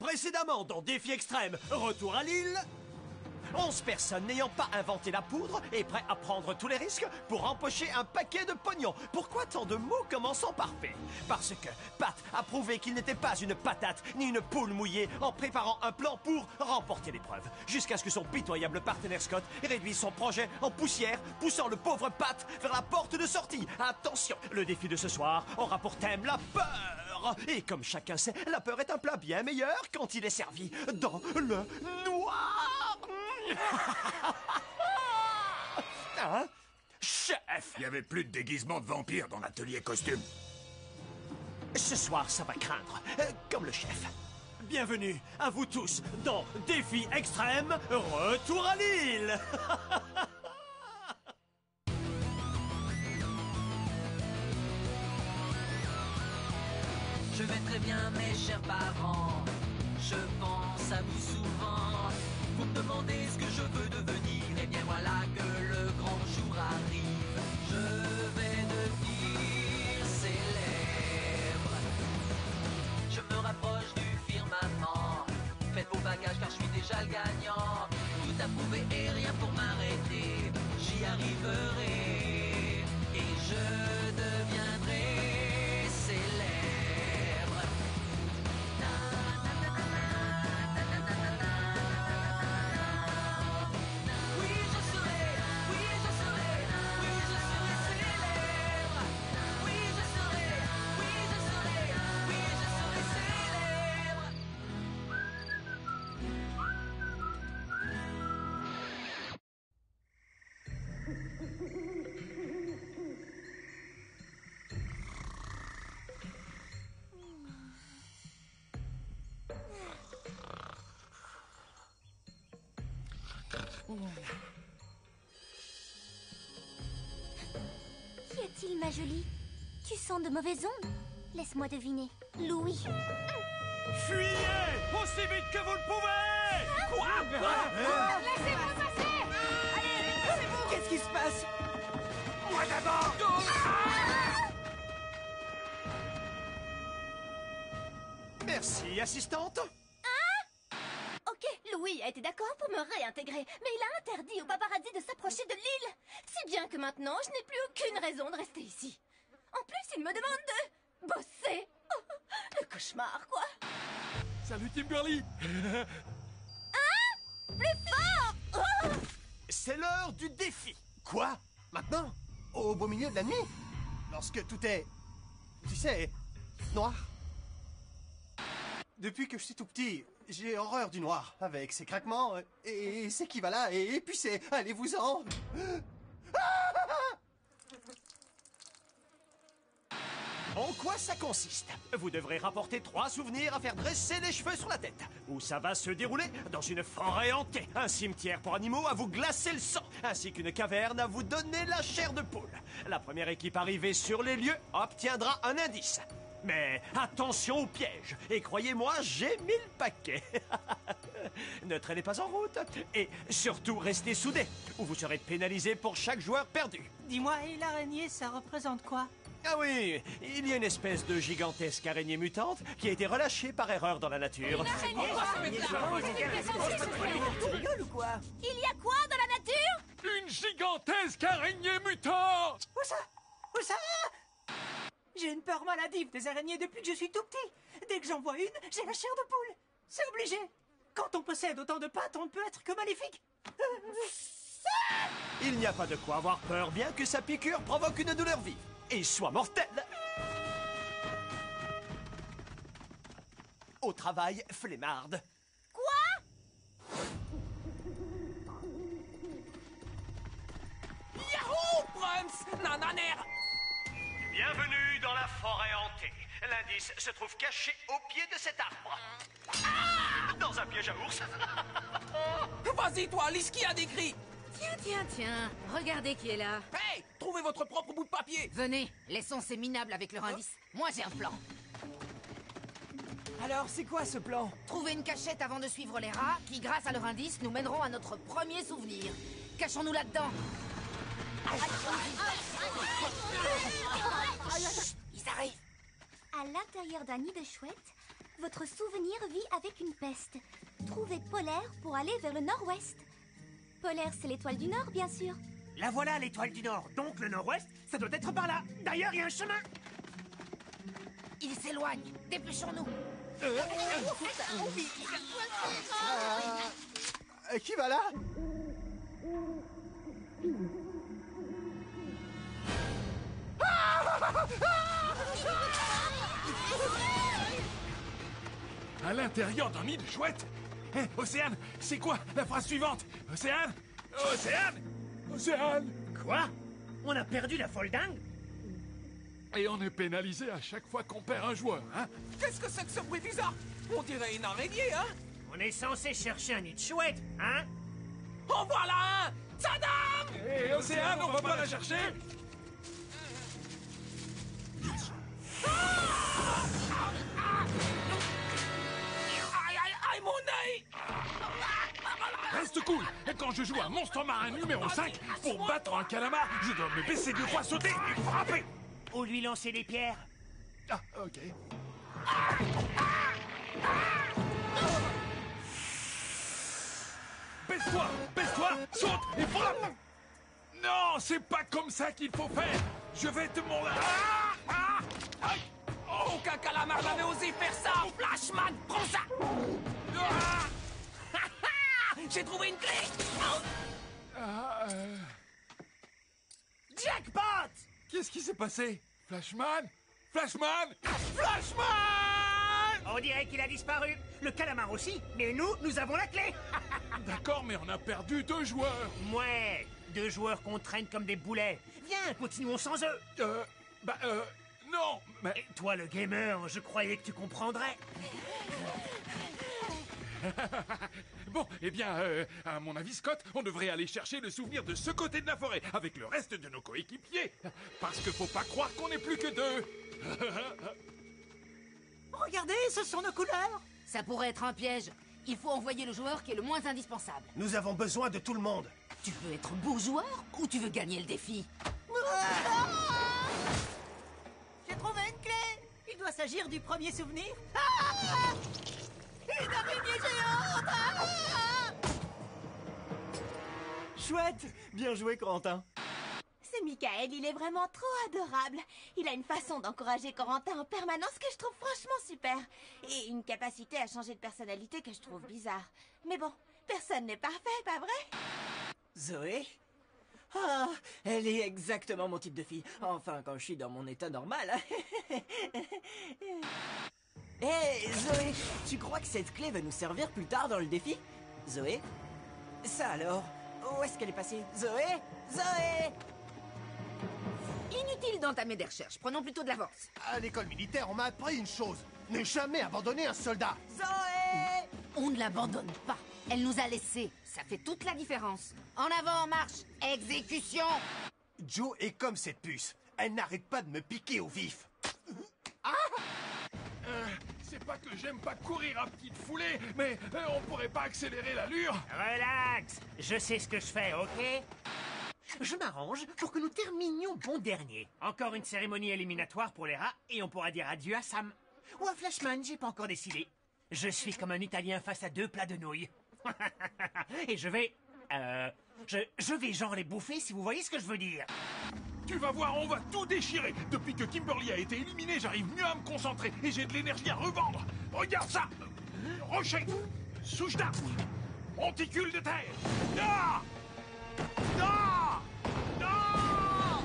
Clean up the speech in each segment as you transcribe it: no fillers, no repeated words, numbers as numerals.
Précédemment dans Défi Extrême, retour à l'île. 11 personnes n'ayant pas inventé la poudre et prêts à prendre tous les risques pour empocher un paquet de pognon. Pourquoi tant de mots commençant par P? Parce que Pat a prouvé qu'il n'était pas une patate ni une poule mouillée en préparant un plan pour remporter l'épreuve. Jusqu'à ce que son pitoyable partenaire Scott réduise son projet en poussière, poussant le pauvre Pat vers la porte de sortie. Attention, le défi de ce soir aura pour thème la peur. Et comme chacun sait, la peur est un plat bien meilleur quand il est servi dans le noir. Hein? Chef! Il y avait plus de déguisement de vampire dans l'atelier costume. Ce soir, ça va craindre, comme le chef. Bienvenue à vous tous dans Défi Extrême, retour à l'île. Je vais très bien, mes chers parents. Je pense à vous souvent. Vous me demandez ce que je veux devenir. Et bien voilà que le grand jour arrive. Je vais devenir célèbre. Je me rapproche du firmament. Faites vos bagages car je suis déjà le gagnant. Tout à prouver et rien pour m'arrêter. J'y arriverai. Et je deviendrai célèbre. Qu'y a-t-il, ma jolie? Tu sens de mauvaises ondes? Laisse-moi deviner. Louis. Fuyez aussi vite que vous le pouvez. Quoi? Laissez-moi passer. Allez, laissez-vous. Qu'est-ce qui se passe? Moi d'abord! Merci, assistante. Ok, Louis a été d'accord pour me réintégrer, mais il a interdit aux paparazzi de s'approcher de l'île. Si bien que maintenant, je n'ai plus aucune raison de rester ici. En plus, il me demande de bosser. Oh, le cauchemar, quoi. Salut Kimberly. Plus fort. Oh. C'est l'heure du défi. Quoi? Maintenant? Au beau milieu de la nuit? Lorsque tout est... tu sais... noir? Depuis que je suis tout petit, j'ai horreur du noir, avec ses craquements, et c'est qui va là, et puis c'est... allez-vous-en! En quoi ça consiste? Vous devrez rapporter 3 souvenirs à faire dresser les cheveux sur la tête. Où ça va se dérouler? Dans une forêt hantée, un cimetière pour animaux à vous glacer le sang, ainsi qu'une caverne à vous donner la chair de poule. La première équipe arrivée sur les lieux obtiendra un indice. Mais attention au piège, et croyez-moi, j'ai 1000 paquets. Ne traînez pas en route, et surtout restez soudés, ou vous serez pénalisé pour chaque joueur perdu. Dis-moi, et l'araignée, ça représente quoi? Ah oui, il y a une espèce de gigantesque araignée mutante qui a été relâchée par erreur dans la nature. Tu rigoles ou quoi? Il y a quoi dans la nature? Une gigantesque araignée mutante. Où ça? Où ça? J'ai une peur maladive des araignées depuis que je suis tout petit. Dès que j'en vois une, j'ai la chair de poule. C'est obligé. Quand on possède autant de pattes, on ne peut être que maléfique. Il n'y a pas de quoi avoir peur, bien que sa piqûre provoque une douleur vive et soit mortelle. Au travail, flemmarde. Quoi? Yahoo, Prums, nananer. Bienvenue dans la forêt hantée. L'indice se trouve caché au pied de cet arbre. Ah, dans un piège à ours. Vas-y, toi, lis ce qu'il y a décrit. Tiens, regardez qui est là. Hey, trouvez votre propre bout de papier. Venez, laissons ces minables avec leur indice. Moi, j'ai un plan. Alors, c'est quoi ce plan? Trouver une cachette avant de suivre les rats, qui, grâce à leur indice, nous mèneront à notre premier souvenir. Cachons-nous là-dedans. Ils arrivent. À l'intérieur d'un nid de chouette, Votre souvenir vit avec une peste. Trouvez Polaire pour aller vers le nord-ouest. Polaire, c'est l'étoile du Nord, bien sûr. La voilà, l'étoile du Nord. Donc le nord-ouest, ça doit être par là. D'ailleurs, il y a un chemin. Il s'éloigne. Dépêchons-nous. Qui va là? À l'intérieur d'un nid de chouette. Hé, Océane, c'est quoi la phrase suivante? Océane? Océane? Océane? Quoi? On a perdu la folle dingue? Et on est pénalisé à chaque fois qu'on perd un joueur, hein? Qu'est-ce que c'est que ce bruit bizarre? On dirait une araignée, hein? On est censé chercher un nid de chouette, hein? En voilà un! Tadam! Hé, Océane, on va pas la chercher? Aïe, aïe, aïe, mon œil! Reste cool. Et quand je joue un monstre marin numéro 5, pour battre un calamar, je dois me baisser 2 fois, sauter et frapper. Ou lui lancer des pierres. Ah, ok. Baisse-toi, saute et frappe. Non, c'est pas comme ça qu'il faut faire. Je vais te montrer. Aïe. Oh, Aucun calamar n'avait osé faire ça! Flashman, prends ça! ah. J'ai trouvé une clé! Jackpot! Qu'est-ce qui s'est passé? Flashman? Flashman? Flashman! On dirait qu'il a disparu. Le calamar aussi, mais nous avons la clé. D'accord, mais on a perdu 2 joueurs. Ouais, 2 joueurs qu'on traîne comme des boulets. Viens, continuons sans eux. Non, mais... Et toi, le gamer, je croyais que tu comprendrais. Bon, eh bien, à mon avis, Scott, on devrait aller chercher le souvenir de ce côté de la forêt, avec le reste de nos coéquipiers. Parce que faut pas croire qu'on n'est plus que 2. Regardez, ce sont nos couleurs. Ça pourrait être un piège. Il faut envoyer le joueur qui est le moins indispensable. Nous avons besoin de tout le monde. Tu veux être beau joueur ou tu veux gagner le défi? J'ai trouvé une clé. Il doit s'agir du premier souvenir. Une araignée géante. Chouette. Bien joué, Corentin. C'est Michael, il est vraiment trop adorable. Il a une façon d'encourager Corentin en permanence que je trouve franchement super. Et une capacité à changer de personnalité que je trouve bizarre. Mais bon, personne n'est parfait, pas vrai? Zoé? Ah, elle est exactement mon type de fille. Enfin, quand je suis dans mon état normal. Hé, Zoé, tu crois que cette clé va nous servir plus tard dans le défi? Zoé? Ça alors? Où est-ce qu'elle est passée? Zoé? Zoé? Inutile d'entamer des recherches. Prenons plutôt de l'avance. À l'école militaire, on m'a appris une chose. Ne jamais abandonner un soldat. Zoé! On ne l'abandonne pas. Elle nous a laissés. Ça fait toute la différence. En avant, en marche. Exécution! Joe est comme cette puce. Elle n'arrête pas de me piquer au vif. C'est pas que j'aime pas courir à petite foulée, mais on pourrait pas accélérer l'allure? Relax, je sais ce que je fais, ok? Je m'arrange pour que nous terminions bon dernier. Encore une cérémonie éliminatoire pour les rats et on pourra dire adieu à Sam. Ou à Flashman, j'ai pas encore décidé. Je suis comme un Italien face à 2 plats de nouilles. Et je vais... Je vais genre les bouffer si vous voyez ce que je veux dire. Tu vas voir, on va tout déchirer. Depuis que Kimberly a été éliminée, j'arrive mieux à me concentrer et j'ai de l'énergie à revendre. Regarde ça! Rocher, souche d'arbre, monticule de terre. Ah! Ah! Ah!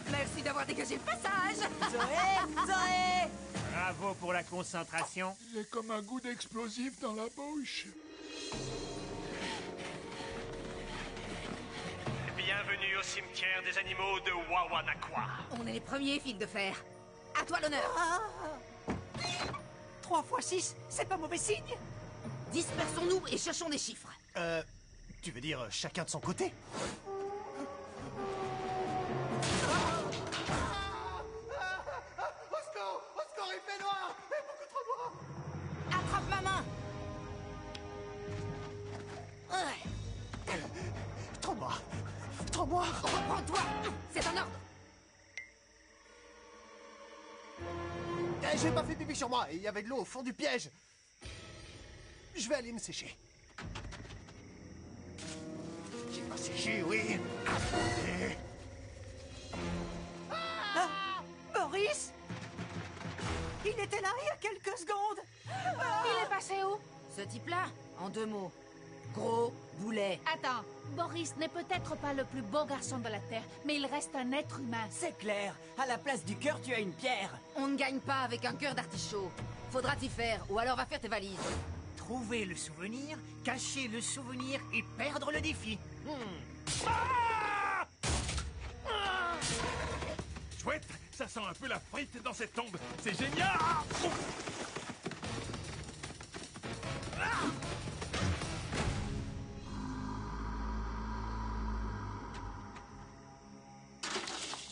Merci d'avoir dégagé le passage. Zoé! Zoé! Bravo pour la concentration. J'ai comme un goût d'explosif dans la bouche. Bienvenue au cimetière des animaux de Wawanakwa. On est les premiers, fil de fer. À toi l'honneur. 3 x 6, c'est pas mauvais signe. Dispersons-nous et cherchons des chiffres. Tu veux dire chacun de son côté? Au secours, il fait noir! Il fait beaucoup trop noir! Attrape ma main. Trop noir! Trop noir! Reprends-toi. C'est un ordre. j'ai pas fait pipi sur moi, il y avait de l'eau au fond du piège. Je vais aller me sécher. J'ai pas séché, oui. Ah, Boris? Il était là il y a quelques secondes. Il est passé où? Ce type-là, en 2 mots. Gros boulet. Attends, Boris n'est peut-être pas le plus beau garçon de la Terre, mais il reste un être humain. C'est clair. À la place du cœur, tu as une pierre. On ne gagne pas avec un cœur d'artichaut. Faudra t'y faire, ou alors va faire tes valises. Trouver le souvenir, cacher le souvenir et perdre le défi. Chouette, ça sent un peu la frite dans cette tombe. C'est génial.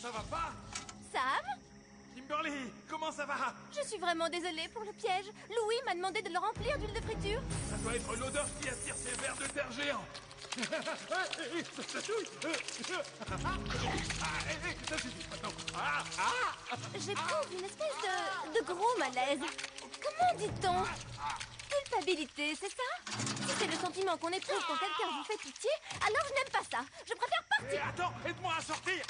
Ça va pas? Sam? Kimberly, comment ça va? Je suis vraiment désolée pour le piège. Louis m'a demandé de le remplir d'huile de friture. Ça doit être l'odeur qui attire ces vers de terre géants. Ça touille. Ça suffit maintenant. J'éprouve une espèce de gros malaise. Comment dit-on? Culpabilité, c'est ça? Si c'est le sentiment qu'on éprouve quand quelqu'un vous fait pitié, alors je n'aime pas ça. Je préfère partir. Attends, aide-moi à sortir.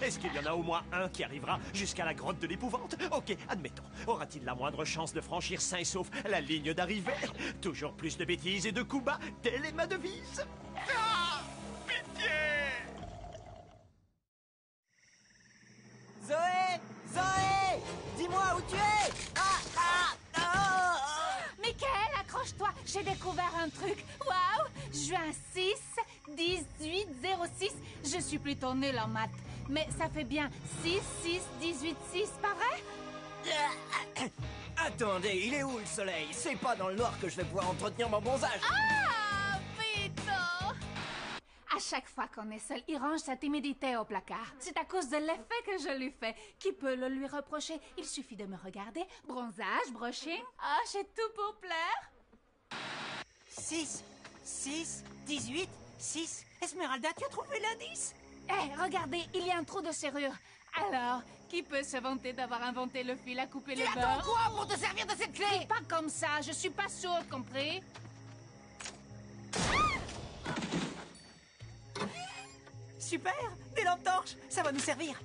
Est-ce qu'il y en a au moins un qui arrivera jusqu'à la grotte de l'épouvante? Ok, admettons. Aura-t-il la moindre chance de franchir sain et sauf la ligne d'arrivée? Toujours plus de bêtises et de coups bas, telle est ma devise. Pitié! Zoé! Zoé! Dis-moi où tu es! Michael, accroche-toi, j'ai découvert un truc. Waouh! Juin 6, 18, 06. Je suis plutôt nulle en maths. Mais ça fait bien 6, 6, 18, 6, pas vrai? Attendez, il est où le soleil? C'est pas dans le noir que je vais pouvoir entretenir mon bronzage. Ah, Vito! À chaque fois qu'on est seul, il range sa timidité au placard. C'est à cause de l'effet que je lui fais. Qui peut le lui reprocher? Il suffit de me regarder. Bronzage, brushing. Ah, j'ai tout pour plaire. 6, 6, 18, 6. Esmeralda, tu as trouvé l'indice? Hé, regardez, il y a un trou de serrure. Alors, qui peut se vanter d'avoir inventé le fil à couper le Tu beurre? attends quoi pour te servir de cette clé? Pas comme ça, je suis pas sourde, compris? Super! Des lampes torches! Ça va nous servir!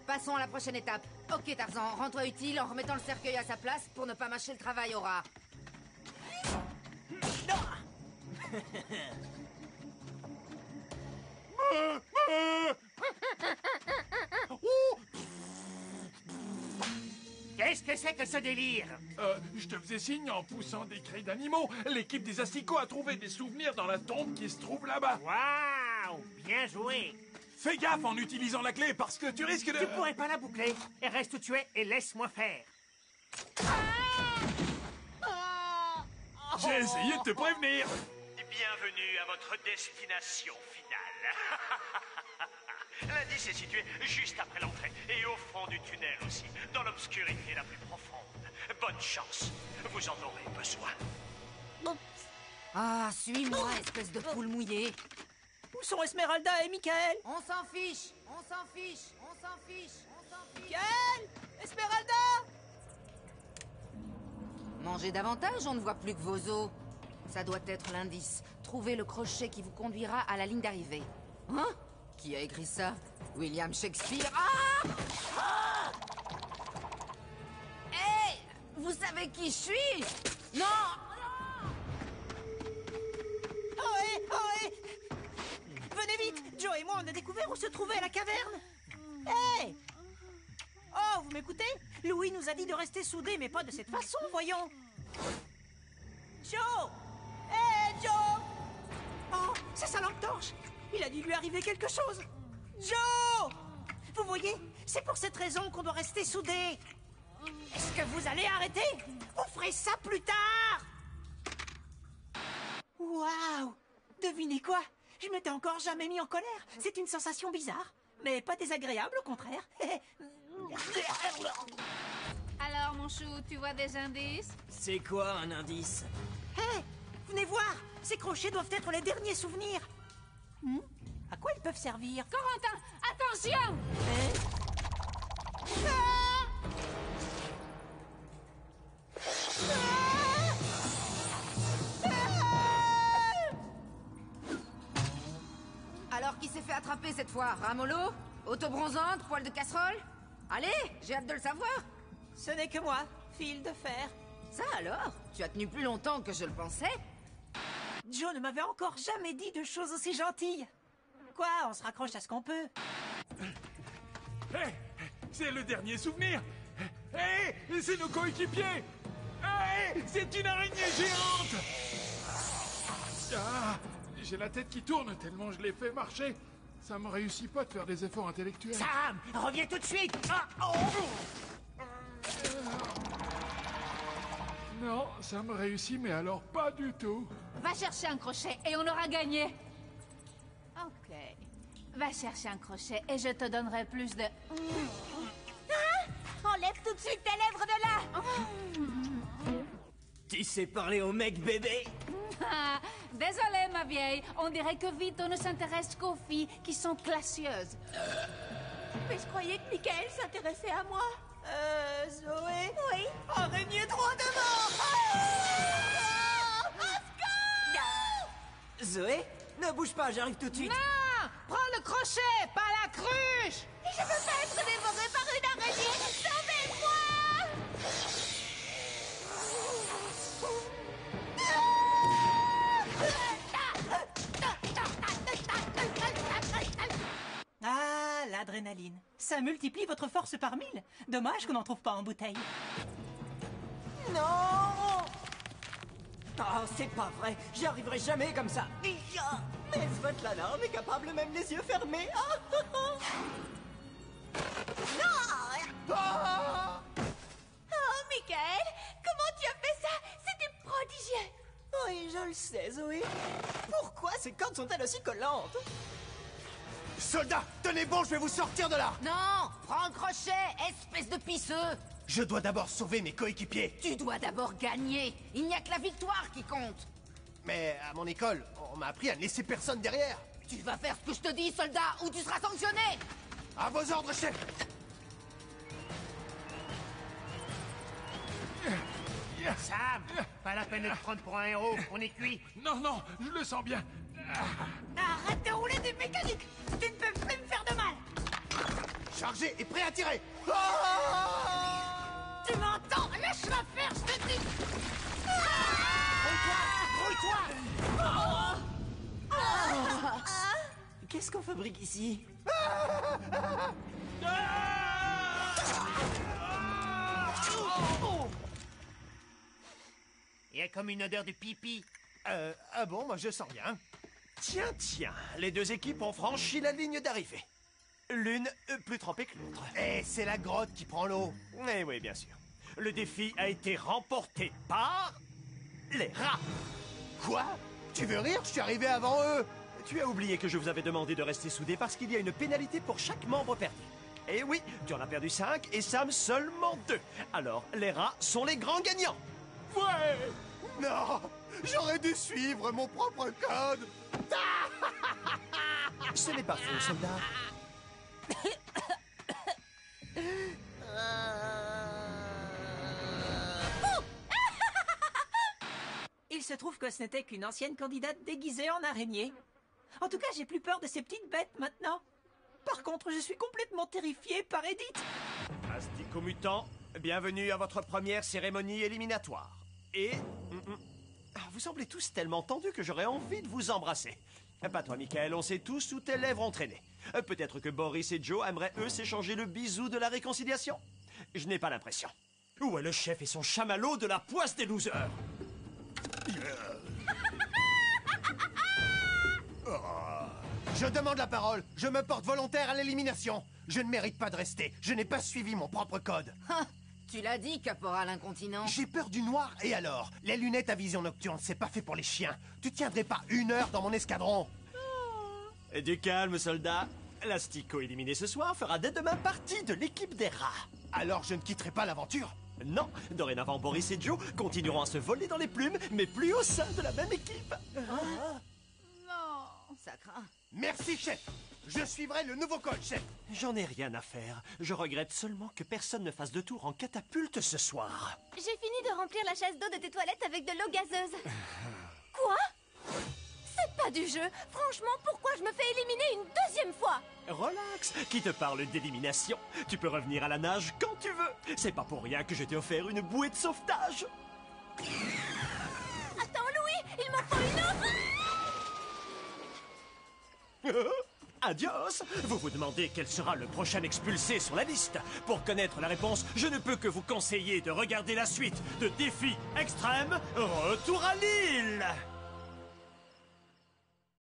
Passons à la prochaine étape. Ok, Tarzan, rends-toi utile en remettant le cercueil à sa place pour ne pas mâcher le travail au rat. Qu'est-ce que c'est que ce délire? Je te faisais signe en poussant des cris d'animaux. L'équipe des asticots a trouvé des souvenirs dans la tombe qui se trouve là-bas. Waouh! Bien joué! Fais gaffe en utilisant la clé parce que tu risques de... Tu pourrais pas la boucler. Et reste où tu es et laisse-moi faire. J'ai essayé de te prévenir. Bienvenue à votre destination finale. L'indice est situé juste après l'entrée et au fond du tunnel aussi, dans l'obscurité la plus profonde. Bonne chance, vous en aurez besoin. Ah, suis-moi, espèce de poule mouillée. Où sont Esmeralda et Michael? On s'en fiche, on s'en fiche, on s'en fiche, on s'en fiche. Michael! Esmeralda! Mangez davantage, on ne voit plus que vos os. Ça doit être l'indice. Trouvez le crochet qui vous conduira à la ligne d'arrivée. Hein? Qui a écrit ça? William Shakespeare? Ah! Hé! Vous savez qui je suis? Non! Ohé! Venez vite! Joe et moi, on a découvert où se trouvait la caverne! Hé! Oh, vous m'écoutez? Louis nous a dit de rester soudés, mais pas de cette façon, voyons! Joe! Hé, Joe! Oh, c'est sa lampe torche! Il a dû lui arriver quelque chose! Joe! Vous voyez? C'est pour cette raison qu'on doit rester soudés! Est-ce que vous allez arrêter? Vous ferez ça plus tard! Waouh! Devinez quoi? Je m'étais encore jamais mis en colère. C'est une sensation bizarre, mais pas désagréable, au contraire. Alors, mon chou, tu vois des indices? C'est quoi un indice? Hé! Venez voir! Ces crochets doivent être les derniers souvenirs. À quoi ils peuvent servir? Corentin, attention! Alors, qui s'est fait attraper cette fois? Ramolo? Auto-bronzante? Poil de casserole? Allez, j'ai hâte de le savoir. Ce n'est que moi, fil de fer. Ça alors? Tu as tenu plus longtemps que je le pensais? Joe ne m'avait encore jamais dit de choses aussi gentilles. Quoi, on se raccroche à ce qu'on peut. Hé, c'est le dernier souvenir. Hé, c'est nos coéquipiers. Hé, c'est une araignée géante. Ah, j'ai la tête qui tourne tellement je l'ai fait marcher. Ça me réussit pas de faire des efforts intellectuels. Sam, reviens tout de suite. Ah, oh. Non, ça me réussit, mais alors pas du tout. Va chercher un crochet et on aura gagné. Ok. Va chercher un crochet et je te donnerai plus de... Enlève tout de suite tes lèvres de là. Tu sais parler au mec bébé? Ah, désolée, ma vieille. On dirait que Vito ne s'intéresse qu'aux filles qui sont classieuses. Mais je croyais que Michael s'intéressait à moi. Zoé? Oui. Araignée droit devant! Zoé, ne bouge pas, j'arrive tout de suite. Non! Prends le crochet, pas la cruche! Je veux pas être dévorée par une araignée. Sauvez-moi! Ah, l'adrénaline. Ça multiplie votre force par 1000. Dommage qu'on n'en trouve pas en bouteille. Non! Oh, c'est pas vrai, j'y arriverai jamais comme ça. Mais Svetlana, on est capable même les yeux fermés. Non! Oh, Michael, comment tu as fait ça? C'était prodigieux. Oui, je le sais, Zoé. Pourquoi ces cordes sont-elles aussi collantes? Soldats, tenez bon, je vais vous sortir de là. Non! Prends le crochet, espèce de pisseux! Je dois d'abord sauver mes coéquipiers. Tu dois d'abord gagner. Il n'y a que la victoire qui compte. Mais à mon école, on m'a appris à ne laisser personne derrière. Tu vas faire ce que je te dis, soldat, ou tu seras sanctionné. À vos ordres, chef. Sam, pas la peine de te prendre pour un héros. On est cuit. Non, non, je le sens bien. Arrête de rouler des mécaniques! Tu ne peux plus me faire de mal! Chargé et prêt à tirer. Tu m'entends? Laisse-la faire, je te dis! Qu'est-ce qu'on fabrique ici? Il y a comme une odeur de pipi. Ah bon, moi je sens rien. Tiens, tiens, les deux équipes ont franchi la ligne d'arrivée. L'une plus trempée que l'autre. Eh, c'est la grotte qui prend l'eau. Eh oui, bien sûr. Le défi a été remporté par... les rats. Quoi? Tu veux rire? Je suis arrivé avant eux. Tu as oublié que je vous avais demandé de rester soudés parce qu'il y a une pénalité pour chaque membre perdu. Eh oui, tu en as perdu 5 et Sam seulement 2. Alors, les rats sont les grands gagnants. Ouais. Non, j'aurais dû suivre mon propre code. Ce n'est pas faux, soldat. Il se trouve que ce n'était qu'une ancienne candidate déguisée en araignée. En tout cas, j'ai plus peur de ces petites bêtes maintenant. Par contre, je suis complètement terrifié par Edith. Asticomutants, bienvenue à votre première cérémonie éliminatoire. Et... vous semblez tous tellement tendus que j'aurais envie de vous embrasser. Pas toi, Michael, on sait tous où tes lèvres ont traîné. Peut-être que Boris et Joe aimeraient, eux, s'échanger le bisou de la réconciliation. Je n'ai pas l'impression. Où est le chef et son chamallow de la poisse des losers? Je demande la parole. Je me porte volontaire à l'élimination. Je ne mérite pas de rester. Je n'ai pas suivi mon propre code. Tu l'as dit, caporal incontinent. J'ai peur du noir, et alors? Les lunettes à vision nocturne, c'est pas fait pour les chiens. Tu tiendrais pas 1 heure dans mon escadron? Et du calme, soldat. L'Astico éliminé ce soir fera dès demain partie de l'équipe des rats. Alors je ne quitterai pas l'aventure? Non, dorénavant Boris et Joe continueront à se voler dans les plumes, mais plus au sein de la même équipe. Non. massacre, hein. Merci, chef. Je suivrai le nouveau code, chef. J'en ai rien à faire. Je regrette seulement que personne ne fasse de tour en catapulte ce soir. J'ai fini de remplir la chasse d'eau de tes toilettes avec de l'eau gazeuse. Quoi? C'est pas du jeu. Franchement, pourquoi je me fais éliminer une deuxième fois? Relax, qui te parle d'élimination? Tu peux revenir à la nage quand tu veux. C'est pas pour rien que je t'ai offert une bouée de sauvetage. Attends, Louis, il m'en faut une autre. Adios! Vous vous demandez quel sera le prochain expulsé sur la liste. Pour connaître la réponse, je ne peux que vous conseiller de regarder la suite de Défi Extrême Retour à l'île.